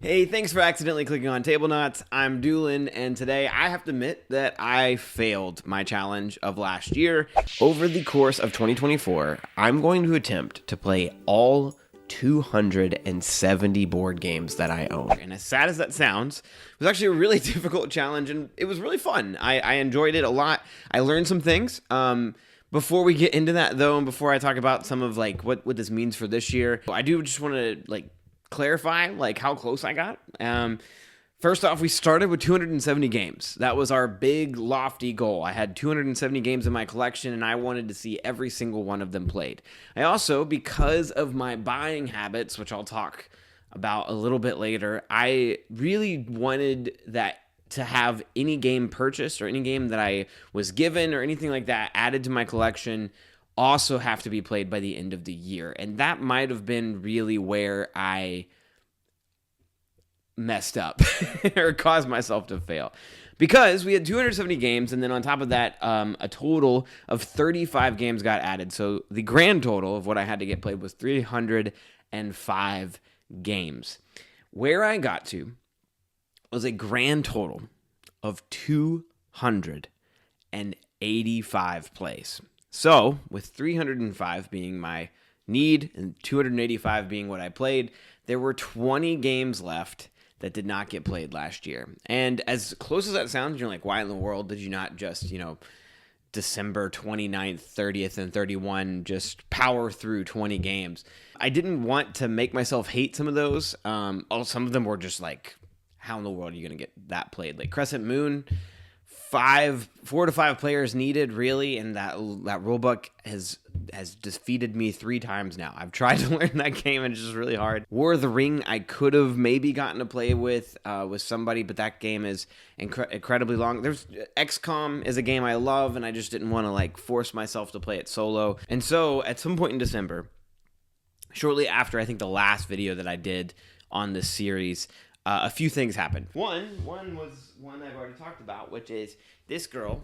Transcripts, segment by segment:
Hey, thanks for accidentally clicking on Tablenauts. I'm Doolin, and today I have to admit that I failed my challenge of last year. Over the course of 2024, I'm going to attempt to play all 270 board games that I own. And as sad as that sounds, it was actually a really difficult challenge, and it was really fun. I enjoyed it a lot. I learned some things. Before we get into that, though, and before I talk about some of what this means for this year, I do just want to clarify how close I got. First off, we started with 270 games. That was our big lofty goal. I had 270 games in my collection and I wanted to see every single one of them played. I also, because of my buying habits, which I'll talk about a little bit later, I really wanted that to have any game purchased or any game that I was given or anything like that added to my collection also have to be played by the end of the year. And that might have been really where I messed up or caused myself to fail. Because we had 270 games, and then on top of that, a total of 35 games got added. So the grand total of what I had to get played was 305 games. Where I got to was a grand total of 285 plays. So, with 305 being my need and 285 being what I played, there were 20 games left that did not get played last year. And as close as that sounds, you're like, why in the world did you not just, December 29th, 30th, and 31, just power through 20 games? I didn't want to make myself hate some of those. Some of them were just like, how in the world are you going to get that played? Like Crescent Moon, 4 to 5 players needed, really, and that rulebook has defeated me 3 times now. I've tried to learn that game, and it's just really hard. War of the Ring, I could have maybe gotten to play with somebody, but that game is incredibly long. There's XCOM is a game I love, and I just didn't want to force myself to play it solo. And so, at some point in December, shortly after I think the last video that I did on this series, a few things happened. One was one I've already talked about, which is this girl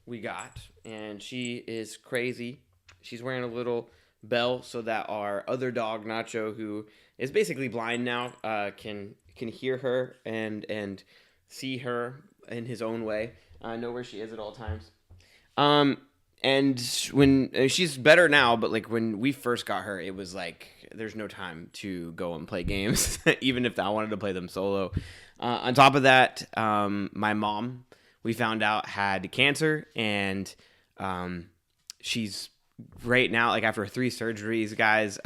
we got, and she is crazy. She's wearing a little bell so that our other dog, Nacho, who is basically blind now, can hear her and see her in his own way, know where she is at all times. And when she's better now, but when we first got her, it was there's no time to go and play games, even if I wanted to play them solo. On top of that, my mom, we found out, had cancer, and she's right now, after 3 surgeries, guys,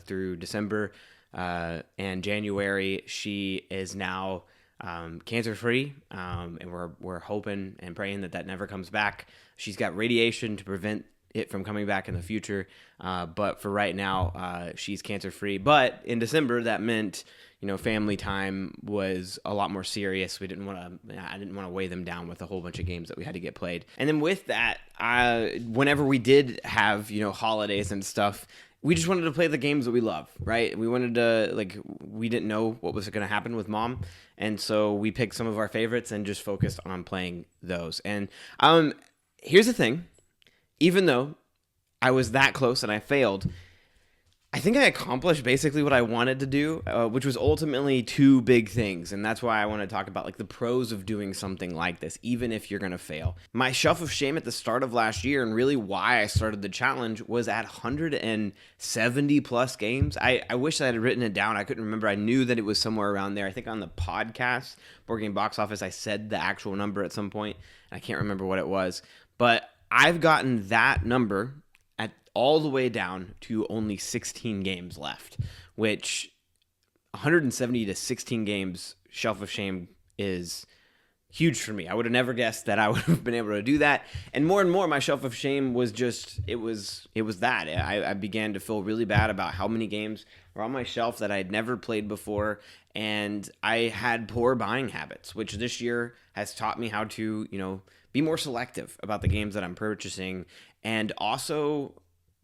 through December and January, she is now cancer-free, and we're hoping and praying that never comes back. She's got radiation to prevent it from coming back in the future, but for right now, she's cancer-free. But in December, that meant family time was a lot more serious. I didn't want to weigh them down with a whole bunch of games that we had to get played. And then with that, whenever we did have holidays and stuff, we just wanted to play the games that we love, right? We wanted to, we didn't know what was going to happen with Mom, and so we picked some of our favorites and just focused on playing those. And here's the thing. Even though I was that close and I failed, I think I accomplished basically what I wanted to do, which was ultimately 2 big things. And that's why I want to talk about the pros of doing something like this, even if you're going to fail. My shelf of shame at the start of last year, and really why I started the challenge, was at 170 plus games. I wish I had written it down. I couldn't remember. I knew that it was somewhere around there. I think on the podcast, Board Game Box Office, I said the actual number at some point. I can't remember what it was. But I've gotten that number all the way down to only 16 games left, which 170 to 16 games shelf of shame is huge for me. I would have never guessed that I would have been able to do that. And more, my shelf of shame was just, it was that. I began to feel really bad about how many games were on my shelf that I had never played before. And I had poor buying habits, which this year has taught me how to, be more selective about the games that I'm purchasing, and also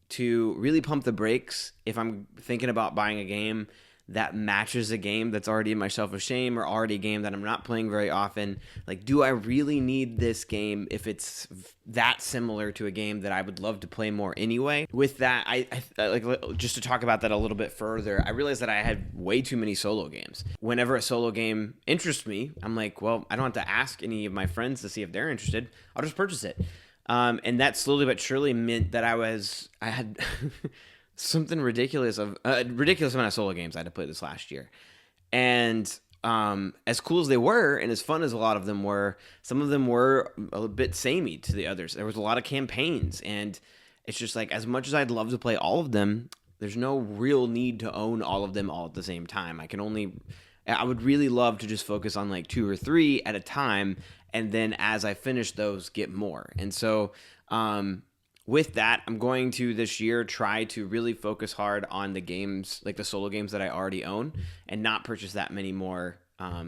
to really pump the brakes if I'm thinking about buying a game that matches a game that's already in my shelf of shame or already a game that I'm not playing very often. Like, do I really need this game if it's that similar to a game that I would love to play more anyway? With that, I like, just to talk about that a little bit further, I realized that I had way too many solo games. Whenever a solo game interests me, I'm like, well, I don't have to ask any of my friends to see if they're interested. I'll just purchase it. And that slowly but surely meant that I had something ridiculous of a ridiculous amount of solo games I had to play this last year. And as cool as they were and as fun as a lot of them were, some of them were a bit samey to the others. There was a lot of campaigns, and it's just like, as much as I'd love to play all of them, there's no real need to own all of them all at the same time. I would really love to just focus on like 2 or 3 at a time, and then as I finish those, get more. And so with that, I'm going to this year try to really focus hard on the games, like the solo games that I already own, and not purchase that many more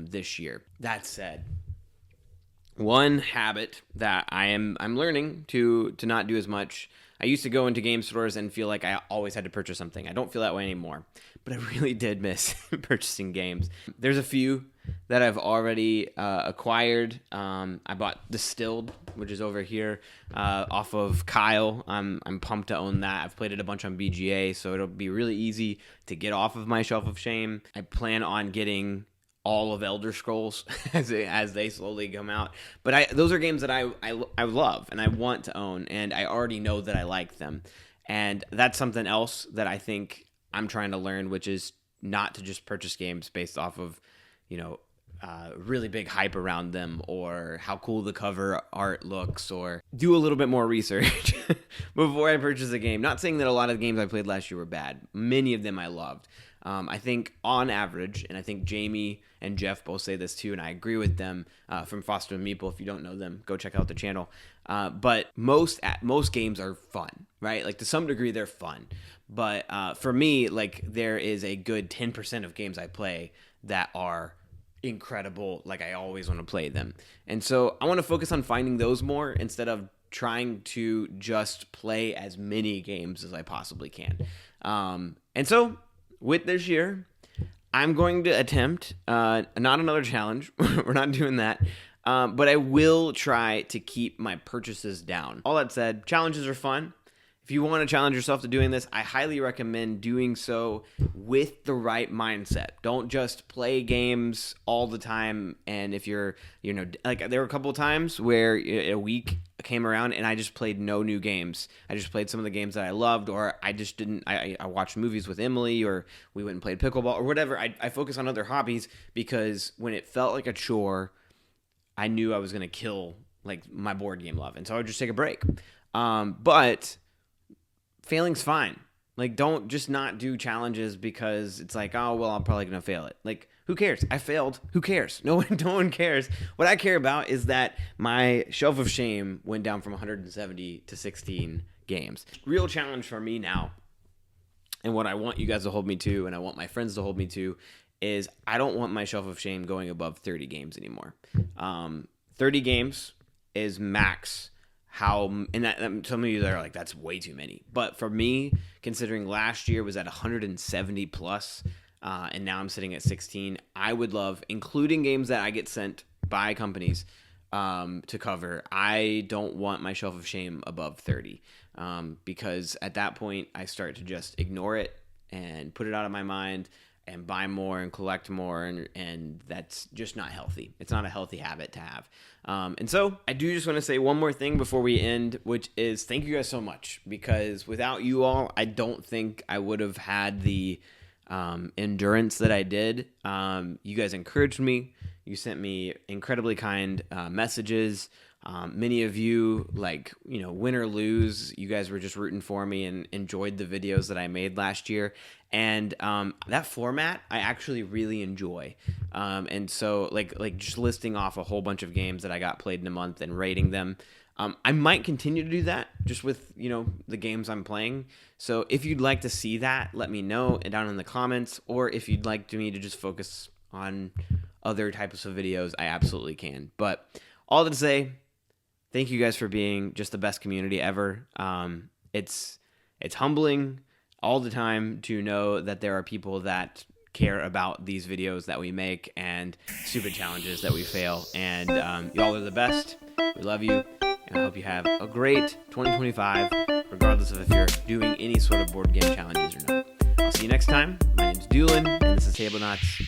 this year. That said, one habit that I'm learning to not do as much. I used to go into game stores and feel like I always had to purchase something. I don't feel that way anymore, but I really did miss purchasing games. There's a few that I've already acquired. I bought Distilled, which is over here off of Kyle. I'm pumped to own that. I've played it a bunch on BGA, so it'll be really easy to get off of my shelf of shame. I plan on getting all of Elder Scrolls as they slowly come out. But those are games that I love and I want to own, and I already know that I like them. And that's something else that I think I'm trying to learn, which is not to just purchase games based off of, really big hype around them or how cool the cover art looks, or do a little bit more research before I purchase a game. Not saying that a lot of the games I played last year were bad. Many of them I loved. I think on average, and I think Jamie and Jeff both say this too, and I agree with them, from Foster and Meeple. If you don't know them, go check out the channel. But most games are fun, right? Like, to some degree, they're fun. But for me, like, there is a good 10% of games I play that are incredible. Like, I always want to play them. And so I want to focus on finding those more instead of trying to just play as many games as I possibly can. And so with this year, I'm going to attempt not another challenge. We're not doing that. But I will try to keep my purchases down. All that said, challenges are fun. If you want to challenge yourself to doing this, I highly recommend doing so with the right mindset. Don't just play games all the time. And if you're, like, there were a couple of times where a week came around and I just played no new games. I just played some of the games that I loved, or I just didn't. I watched movies with Emily, or we went and played pickleball or whatever. I focus on other hobbies because when it felt like a chore, I knew I was going to kill, like, my board game love. And so I would just take a break. But failing's fine. Like, don't just not do challenges because it's like, oh, well, I'm probably going to fail it. Like, who cares? I failed. Who cares? No one cares. What I care about is that my shelf of shame went down from 170 to 16 games. Real challenge for me now, and what I want you guys to hold me to, and I want my friends to hold me to, is I don't want my shelf of shame going above 30 games anymore. 30 games is max. Some of you that are like, that's way too many. But for me, considering last year was at 170 plus, and now I'm sitting at 16, I would love, including games that I get sent by companies to cover, I don't want my shelf of shame above 30, because at that point, I start to just ignore it and put it out of my mind and buy more and collect more, and that's just not healthy. It's not a healthy habit to have. And so I do just want to say one more thing before we end, which is thank you guys so much, because without you all, I don't think I would have had the endurance that I did. You guys encouraged me. You sent me incredibly kind messages. Many of you, like, win or lose, you guys were just rooting for me and enjoyed the videos that I made last year. And that format I actually really enjoy. And so like just listing off a whole bunch of games that I got played in a month and rating them. I might continue to do that just with, the games I'm playing. So if you'd like to see that, let me know down in the comments. Or if you'd like me to just focus on other types of videos, I absolutely can. But all to say, thank you guys for being just the best community ever. It's humbling all the time to know that there are people that care about these videos that we make and stupid challenges that we fail. And y'all are the best. We love you. And I hope you have a great 2025, regardless of if you're doing any sort of board game challenges or not. I'll see you next time. My name's Doolin, and this is Tablenauts.